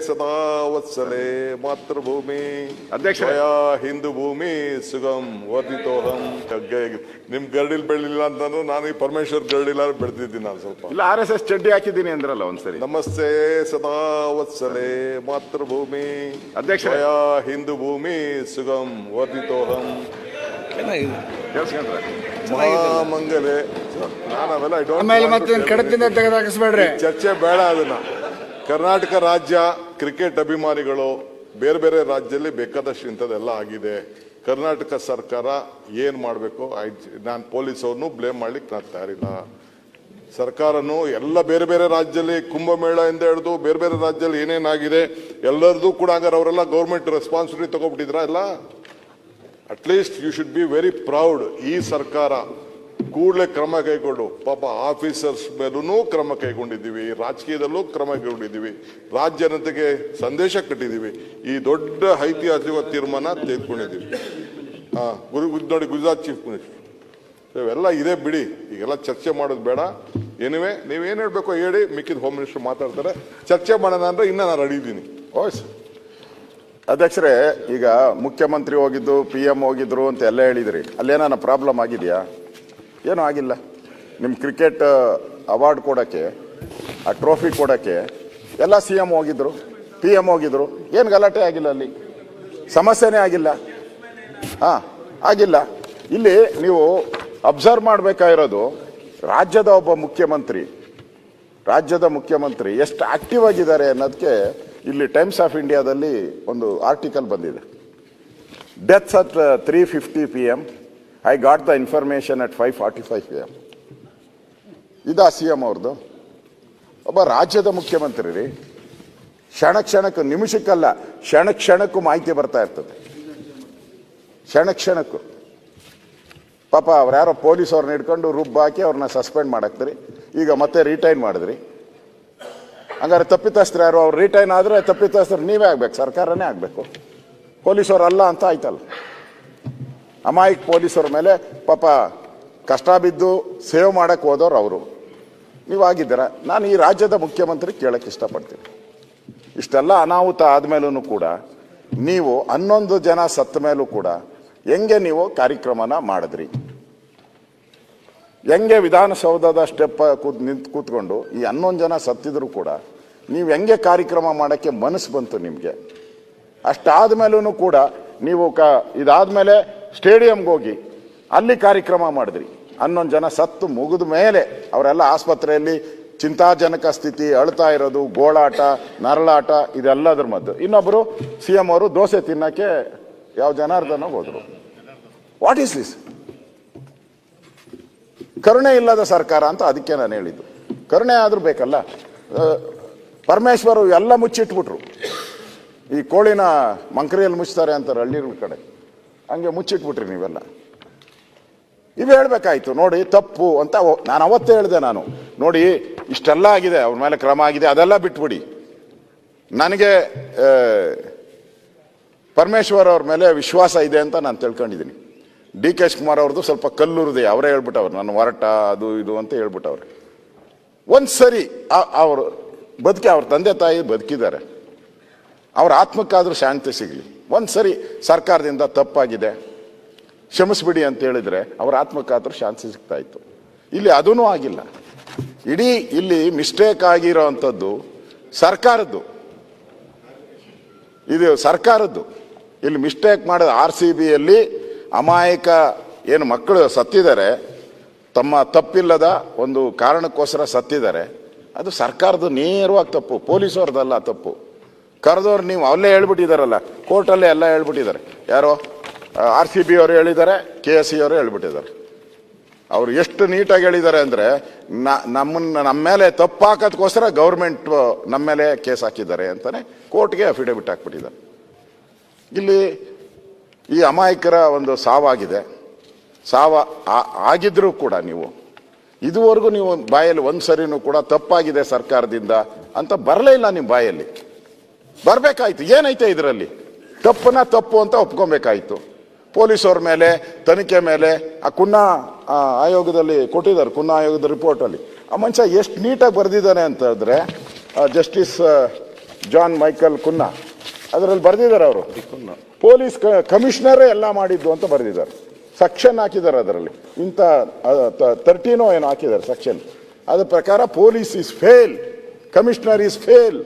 ಸದಾ ವತ್ಸಲೆ ಮಾತೃಭೂಮಿ ಅಧ್ಯಕ್ಷ ಹಿಂದೂ ಭೂಮಿ ಸುಗಮ್ ವರ್ಧಿತೋಹಂ. ನಿಮ್ ಗರಡಿಲ್ ಬೆಳಿಲ್ಲ ಅಂತಂದ್ರೆ ನಾನು ಈ ಪರಮೇಶ್ವರ್ ಗರಡಿಲ್ಲ ಬೆಳೆದಿದ್ದೀನಿ. ನಾನು ಸ್ವಲ್ಪ ಇಲ್ಲ RSS ಚಡ್ಡಿ ಹಾಕಿದ್ದೀನಿ ಅಂದ್ರಲ್ಲ ಒಂದ್ಸರಿ. ನಮಸ್ತೆ ಸದಾ ವತ್ಸಲೆ ಮಾತೃಭೂಮಿ ಅಧ್ಯಕ್ಷ ಹಿಂದೂ ಭೂಮಿ ಸುಗಮ್ ವರ್ಧಿತೋಹಂ. ಮಹಾಮಂಗಲೆ ಚರ್ಚೆ ಬೇಡ. ಅದನ್ನ ಕರ್ನಾಟಕ ರಾಜ್ಯ ಕ್ರಿಕೆಟ್ ಅಭಿಮಾನಿಗಳು ಬೇರೆ ಬೇರೆ ರಾಜ್ಯದಲ್ಲಿ ಬೇಕಾದಷ್ಟು ಇಂಥದ್ದೆಲ್ಲ ಆಗಿದೆ. ಕರ್ನಾಟಕ ಸರ್ಕಾರ ಏನ್ ಮಾಡಬೇಕು, ನಾನು ಪೊಲೀಸ್ ಅವ್ರನ್ನು ಬ್ಲೇಮ್ ಮಾಡ್ಲಿಕ್ಕೆ ನಾನು ತಯಾರಿಲ್ಲ. ಸರ್ಕಾರನು ಎಲ್ಲ ಬೇರೆ ಬೇರೆ ರಾಜ್ಯದಲ್ಲಿ ಕುಂಭಮೇಳ ಇಂದ ಹಿಡಿದು ಬೇರೆ ಬೇರೆ ರಾಜ್ಯದಲ್ಲಿ ಏನೇನಾಗಿದೆ ಎಲ್ಲರದು ಕೂಡ ಹಂಗಾರೆ ಅವರೆಲ್ಲ ಗೌರ್ಮೆಂಟ್ ರೆಸ್ಪಾನ್ಸಿಬಿಲಿಟಿ ತಗೊಬಿಟ್ಟಿದ್ರ ಎಲ್ಲ. At least you should be very proud. ಈ ಸರ್ಕಾರ ಕೂಡಲೇ ಕ್ರಮ ಕೈಗೊಂಡು ಪಾಪ ಆಫೀಸರ್ಸ್ ಮೇಲೂ ಕ್ರಮ ಕೈಗೊಂಡಿದ್ದೀವಿ, ರಾಜಕೀಯದಲ್ಲೂ ಕ್ರಮ ಕೈಗೊಂಡಿದ್ದೀವಿ, ರಾಜ್ಯ ಜನತೆಗೆ ಸಂದೇಶ ಕಟ್ಟಿದ್ದೀವಿ. ಈ ದೊಡ್ಡ ಐತಿಹಾಸಿಕ ತೀರ್ಮಾನ ತೆಗೆದುಕೊಂಡಿದ್ದೀವಿ. ನೋಡಿ ಗುಜರಾತ್ ಚೀಫ್ ಮಿನಿಸ್ಟರ್ ಇವೆಲ್ಲ ಇದೆ ಬಿಡಿ, ಈಗೆಲ್ಲ ಚರ್ಚೆ ಮಾಡೋದು ಬೇಡ. ಏನಿವೆ ನೀವೇನು ಹೇಳ್ಬೇಕು ಹೇಳಿ, ಮಿಕ್ಕಿದ ಹೋಮ್ ಮಿನಿಸ್ಟರ್ ಮಾತಾಡ್ತಾರೆ. ಚರ್ಚೆ ಮಾಡೋಣ ಅಂದ್ರೆ ಇನ್ನ ನಾನು ರೆಡಿ ಇದ್ದೀನಿ. ಓಯ್ ಅಧ್ಯಕ್ಷರೇ, ಈಗ ಮುಖ್ಯಮಂತ್ರಿ ಹೋಗಿದ್ದು PM ಹೋಗಿದ್ರು ಅಂತ ಎಲ್ಲ ಹೇಳಿದ್ರಿ. ಅಲ್ಲೇನ ಪ್ರಾಬ್ಲಮ್ ಆಗಿದೆಯಾ? ಏನೂ ಆಗಿಲ್ಲ. ನಿಮ್ಮ ಕ್ರಿಕೆಟ್ ಅವಾರ್ಡ್ ಕೊಡೋಕ್ಕೆ, ಆ ಟ್ರೋಫಿ ಕೊಡೋಕ್ಕೆ ಎಲ್ಲ CM ಹೋಗಿದ್ರು, PM ಹೋಗಿದ್ರು. ಏನು ಗಲಾಟೆ ಆಗಿಲ್ಲ, ಅಲ್ಲಿ ಸಮಸ್ಯೆನೇ ಆಗಿಲ್ಲ. ಆಗಿಲ್ಲ. ಇಲ್ಲಿ ನೀವು ಅಬ್ಸರ್ವ್ ಮಾಡಬೇಕಾಗಿರೋದು ರಾಜ್ಯದ ಮುಖ್ಯಮಂತ್ರಿ ಎಷ್ಟು ಆಕ್ಟಿವ್ ಆಗಿದ್ದಾರೆ ಅನ್ನೋದಕ್ಕೆ ಇಲ್ಲಿ ಟೈಮ್ಸ್ ಆಫ್ ಇಂಡಿಯಾದಲ್ಲಿ ಒಂದು ಆರ್ಟಿಕಲ್ ಬಂದಿದೆ. Deaths at 3:50 PM. I got the information at 5:45 PM. ಇದಾ CM ಅವ್ರದ್ದು? ಒಬ್ಬ ರಾಜ್ಯದ ಮುಖ್ಯಮಂತ್ರಿ ರೀ. ಕ್ಷಣಕ್ಕೂ, ನಿಮಿಷಕ್ಕಲ್ಲ, ಕ್ಷಣಕ್ಕೂ ಮಾಹಿತಿ ಬರ್ತಾ ಇರ್ತದೆ. ಕ್ಷಣಕ್ಕೂ ಪಾಪ ಅವ್ರು ಯಾರೋ ಪೊಲೀಸ್ ಅವ್ರನ್ನ ಹಿಡ್ಕೊಂಡು ರುಬ್ಬಾಕಿ ಅವ್ರನ್ನ ಸಸ್ಪೆಂಡ್ ಮಾಡಾಕ್ತೀರಿ. ಈಗ ಮತ್ತೆ ರಿಟೈನ್ ಮಾಡಿದ್ರಿ. ಹಂಗಾರೆ ತಪ್ಪಿತಸ್ಥರು ಯಾರು? ಅವ್ರು ರಿಟೈನ್ ಆದರೆ ತಪ್ಪಿತಸ್ಥರು ನೀವೇ ಆಗ್ಬೇಕು, ಸರ್ಕಾರನೇ ಆಗಬೇಕು. ಪೊಲೀಸವ್ರಲ್ಲ ಅಂತ ಆಯ್ತಲ್ಲ. ಅಮಾಯಕ ಪೊಲೀಸವ್ರ ಮೇಲೆ ಪಾಪ ಕಷ್ಟ ಬಿದ್ದು ಸೇವ್ ಮಾಡಕ್ಕೆ ಹೋದವ್ರು ಅವರು. ನೀವಾಗಿದ್ದೀರ. ನಾನು ಈ ರಾಜ್ಯದ ಮುಖ್ಯಮಂತ್ರಿ ಕೇಳಕ್ಕೆ ಇಷ್ಟಪಡ್ತೀನಿ, ಇಷ್ಟೆಲ್ಲ ಅನಾಹುತ ಆದಮೇಲೂ ಕೂಡ ನೀವು 11 ಜನ ಸತ್ತ ಮೇಲೂ ಕೂಡ ಹೆಂಗೆ ನೀವು ಕಾರ್ಯಕ್ರಮನ ಮಾಡಿದ್ರಿ? ಹೆಂಗೆ ವಿಧಾನಸೌಧದ ಸ್ಟೆಪ್ ಕೂತ್ಕೊಂಡು ಈ 11 ಜನ ಸತ್ತಿದ್ರು ಕೂಡ ನೀವು ಹೆಂಗೆ ಕಾರ್ಯಕ್ರಮ ಮಾಡೋಕ್ಕೆ ಮನಸ್ಸು ಬಂತು ನಿಮಗೆ? ಅಷ್ಟಾದ ಮೇಲೂ ಕೂಡ ನೀವು ಇದಾದ್ಮೇಲೆ ಸ್ಟೇಡಿಯಂಗೆ ಹೋಗಿ ಅಲ್ಲಿ ಕಾರ್ಯಕ್ರಮ ಮಾಡಿದ್ರಿ. 11 ಜನ ಸತ್ತು ಮುಗಿದ ಮೇಲೆ ಅವರೆಲ್ಲ ಆಸ್ಪತ್ರೆಯಲ್ಲಿ ಚಿಂತಾಜನಕ ಸ್ಥಿತಿ, ಅಳ್ತಾ ಇರೋದು, ಗೋಳಾಟ, ನರಳಾಟ, ಇದೆಲ್ಲದ್ರ ಮದ್ದು. ಇನ್ನೊಬ್ಬರು CM ಅವರು ದೋಸೆ ತಿನ್ನಕ್ಕೆ ಯಾವ ಜನಾರ್ದನ ಹೋದ್ರು. What is this? ಕರುಣೆ ಇಲ್ಲದ ಸರ್ಕಾರ ಅಂತ ಅದಕ್ಕೆ ನಾನು ಹೇಳಿದ್ದು. ಕರುಣೆ ಆದ್ರೂ ಬೇಕಲ್ಲ. ಪರಮೇಶ್ವರು ಎಲ್ಲ ಮುಚ್ಚಿಟ್ಬಿಟ್ರು. ಈ ಕೋಳಿನ ಮಂಕರಿಯಲ್ಲಿ ಮುಚ್ತಾರೆ ಅಂತಾರೆ ಹಳ್ಳಿಗಳ ಕಡೆ, ಹಂಗೆ ಮುಚ್ಚಿಟ್ಬಿಟ್ರಿ ನೀವೆಲ್ಲ. ಇವು ಹೇಳ್ಬೇಕಾಯ್ತು. ನೋಡಿ ತಪ್ಪು ಅಂತ ನಾನು ಅವತ್ತೇ ಹೇಳಿದೆ. ನಾನು ನೋಡಿ ಇಷ್ಟೆಲ್ಲ ಆಗಿದೆ, ಅವ್ರ ಮೇಲೆ ಕ್ರಮ ಆಗಿದೆ, ಅದೆಲ್ಲ ಬಿಟ್ಬಿಡಿ. ನನಗೆ ಪರಮೇಶ್ವರ್ ಅವ್ರ ಮೇಲೆ ವಿಶ್ವಾಸ ಇದೆ ಅಂತ ನಾನು ತಿಳ್ಕೊಂಡಿದ್ದೀನಿ. DK ಶಿವಕುಮಾರ್ ಅವ್ರದ್ದು ಸ್ವಲ್ಪ ಕಲ್ಲುರಿದೆ, ಅವರೇ ಹೇಳ್ಬಿಟ್ಟವ್ರು, ನಾನು ಹೊರಟ ಅದು ಇದು ಅಂತ ಹೇಳ್ಬಿಟ್ಟವ್ರು. ಒಂದ್ಸರಿ ಅವರು ಅವ್ರ ತಂದೆ ತಾಯಿ ಬದುಕಿದ್ದಾರೆ, ಅವ್ರ ಆತ್ಮಕ್ಕಾದ್ರೂ ಶಾಂತಿ ಸಿಗಲಿ. ಒಂದ್ಸರಿ ಸರ್ಕಾರದಿಂದ ತಪ್ಪಾಗಿದೆ ಕ್ಷಮಿಸ್ಬಿಡಿ ಅಂತ ಹೇಳಿದ್ರೆ ಅವ್ರ ಆತ್ಮಕ್ಕಾದ್ರೂ ಶಾಂತಿ ಸಿಗ್ತಾ ಇತ್ತು. ಇಲ್ಲಿ ಅದೂ ಆಗಿಲ್ಲ. ಇಡೀ ಇಲ್ಲಿ ಮಿಸ್ಟೇಕ್ ಆಗಿರೋ ಅಂಥದ್ದು ಸರ್ಕಾರದ್ದು. ಇದು ಸರ್ಕಾರದ್ದು. ಇಲ್ಲಿ ಮಿಸ್ಟೇಕ್ ಮಾಡಿದ RCBಯಲ್ಲಿ ಅಮಾಯಕ ಏನು ಮಕ್ಕಳು ಸತ್ತಿದ್ದಾರೆ, ತಮ್ಮ ತಪ್ಪಿಲ್ಲದ ಒಂದು ಕಾರಣಕ್ಕೋಸ್ಕರ ಸತ್ತಿದ್ದಾರೆ. ಅದು ಸರ್ಕಾರದ ನೇರವಾಗಿ ತಪ್ಪು, ಪೊಲೀಸವ್ರದ್ದಲ್ಲ ತಪ್ಪು. ಕರೆದವ್ರು ನೀವು ಅಲ್ಲೇ ಹೇಳ್ಬಿಟ್ಟಿದಾರಲ್ಲ, ಕೋರ್ಟಲ್ಲೇ ಎಲ್ಲ ಹೇಳ್ಬಿಟ್ಟಿದ್ದಾರೆ. ಯಾರೋ RCB ಅವರು ಹೇಳಿದ್ದಾರೆ, KSE ಅವರು ಹೇಳ್ಬಿಟ್ಟಿದ್ದಾರೆ. ಅವ್ರು ಎಷ್ಟು ನೀಟಾಗಿ ಹೇಳಿದ್ದಾರೆ ಅಂದರೆ, ನಮ್ಮ ಮೇಲೆ ತಪ್ಪು ಹಾಕೋದಕ್ಕೋಸ್ಕರ ಗೌರ್ಮೆಂಟ್ ನಮ್ಮ ಮೇಲೆ ಕೇಸ್ ಹಾಕಿದ್ದಾರೆ ಅಂತಾನೆ ಕೋರ್ಟ್ಗೆ ಅಫಿಡವಿಟ್ ಹಾಕ್ಬಿಟ್ಟಿದ್ದಾರೆ. ಇಲ್ಲಿ ಈ ಅಮಾಯಕರ ಒಂದು ಸಾವಾಗಿದೆ. ಆಗಿದ್ರೂ ಕೂಡ ನೀವು ಇದುವರೆಗೂ ನೀವು ಬಾಯಲ್ಲಿ ಒಂದ್ಸರಿನೂ ಕೂಡ ತಪ್ಪಾಗಿದೆ ಸರ್ಕಾರದಿಂದ ಅಂತ ಬರಲೇ ಇಲ್ಲ. ನಿಮ್ಮ ಬಾಯಲ್ಲಿ ಬರಬೇಕಾಯ್ತು. ಏನೈತೆ ಇದರಲ್ಲಿ? ತಪ್ಪನ್ನ ತಪ್ಪು ಅಂತ ಒಪ್ಕೊಬೇಕಾಯ್ತು. ಪೊಲೀಸವ್ರ ಮೇಲೆ ತನಿಖೆ ಮೇಲೆ ಆ ಕುನ್ನಾ ಆಯೋಗದಲ್ಲಿ ಕೊಟ್ಟಿದ್ದಾರೆ, ಕುನ್ನಾ ಆಯೋಗದ ರಿಪೋರ್ಟಲ್ಲಿ ಆ ಮನುಷ್ಯ ಎಷ್ಟು ನೀಟಾಗಿ ಬರೆದಿದ್ದಾನೆ ಅಂತಂದರೆ, ಜಸ್ಟಿಸ್ ಜಾನ್ ಮೈಕಲ್ ಕುನ್ನಾ ಅದರಲ್ಲಿ ಬರೆದಿದ್ದಾರೆ ಅವರು, ಪೊಲೀಸ್ ಕಮಿಷನರೇ ಎಲ್ಲ ಮಾಡಿದ್ದು ಅಂತ ಬರೆದಿದ್ದಾರೆ. ಸೆಕ್ಷನ್ ಹಾಕಿದ್ದಾರೆ ಅದರಲ್ಲಿ, ಇಂಥ 13 ಏನೋ ಹಾಕಿದ್ದಾರೆ ಸೆಕ್ಷನ್. ಅದ್ರ ಪ್ರಕಾರ police is fail, commissioner is fail.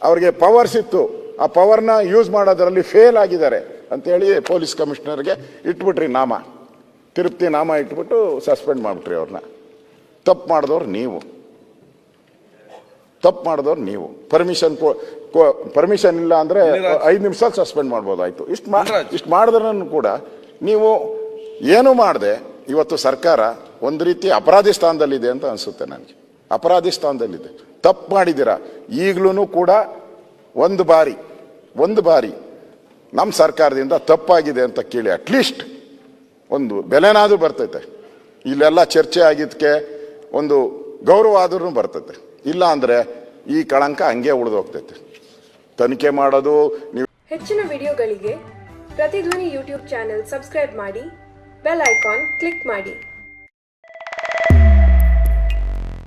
ಅವ್ರಿಗೆ ಪವರ್ಸ್ ಇತ್ತು, ಆ ಪವರ್ನ ಯೂಸ್ ಮಾಡೋದ್ರಲ್ಲಿ ಫೇಲ್ ಆಗಿದ್ದಾರೆ ಅಂತೇಳಿ ಪೊಲೀಸ್ ಕಮಿಷನರ್ಗೆ ಇಟ್ಬಿಟ್ರಿ ನಾಮ, ತಿರುಪ್ತಿ ನಾಮ ಇಟ್ಬಿಟ್ಟು ಸಸ್ಪೆಂಡ್ ಮಾಡಿಬಿಟ್ರಿ ಅವ್ರನ್ನ. ತಪ್ಪು ಮಾಡಿದವ್ರು ನೀವು, ತಪ್ಪು ಮಾಡಿದವ್ರು ನೀವು. ಪರ್ಮಿಷನ್ ಇಲ್ಲ ಅಂದ್ರೆ 5 ನಿಮಿಷ ಸಸ್ಪೆಂಡ್ ಮಾಡ್ಬೋದಾಯ್ತು. ಇಷ್ಟು ಮಾಡಿದ್ರೂ ಕೂಡ ನೀವು ಏನು ಮಾಡದೆ ಇವತ್ತು ಸರ್ಕಾರ ಒಂದು ರೀತಿ ಅಪರಾಧಿ ಸ್ಥಾನದಲ್ಲಿದೆ ಅಂತ ಅನಿಸುತ್ತೆ ನನಗೆ. ಅಪರಾಧಿ ಸ್ಥಾನದಲ್ಲಿದೆ, ತಪ್ಪು ಮಾಡಿದ್ದೀರಾ. ಈಗಲೂ ಕೂಡ ಒಂದು ಬಾರಿ ನಮ್ಮ ಸರ್ಕಾರದಿಂದ ತಪ್ಪಾಗಿದೆ ಅಂತ ಕೇಳಿ ಅಟ್ಲೀಸ್ಟ್ ಒಂದು ಬೆಲೆನಾದ್ರೂ ಬರ್ತೈತೆ. ಇಲ್ಲೆಲ್ಲ ಚರ್ಚೆ ಆಗಿದ್ದಕ್ಕೆ ಒಂದು ಗೌರವ ಆದ್ರೂ ಬರ್ತೈತೆ. ಇಲ್ಲ ಅಂದ್ರೆ ಈ ಕಳಂಕ ಹಂಗೆ ಉಳಿದು ಹೋಗ್ತೈತೆ. ತನಿಖೆ ಮಾಡೋದು ನೀವು. ಹೆಚ್ಚಿನ ವಿಡಿಯೋಗಳಿಗೆ ಪ್ರತಿಧ್ವನಿ ಯೂಟ್ಯೂಬ್ ಚಾನೆಲ್ ಸಬ್ಸ್ಕ್ರೈಬ್ ಮಾಡಿ, ಬೆಲ್ ಐಕಾನ್ ಕ್ಲಿಕ್ ಮಾಡಿ.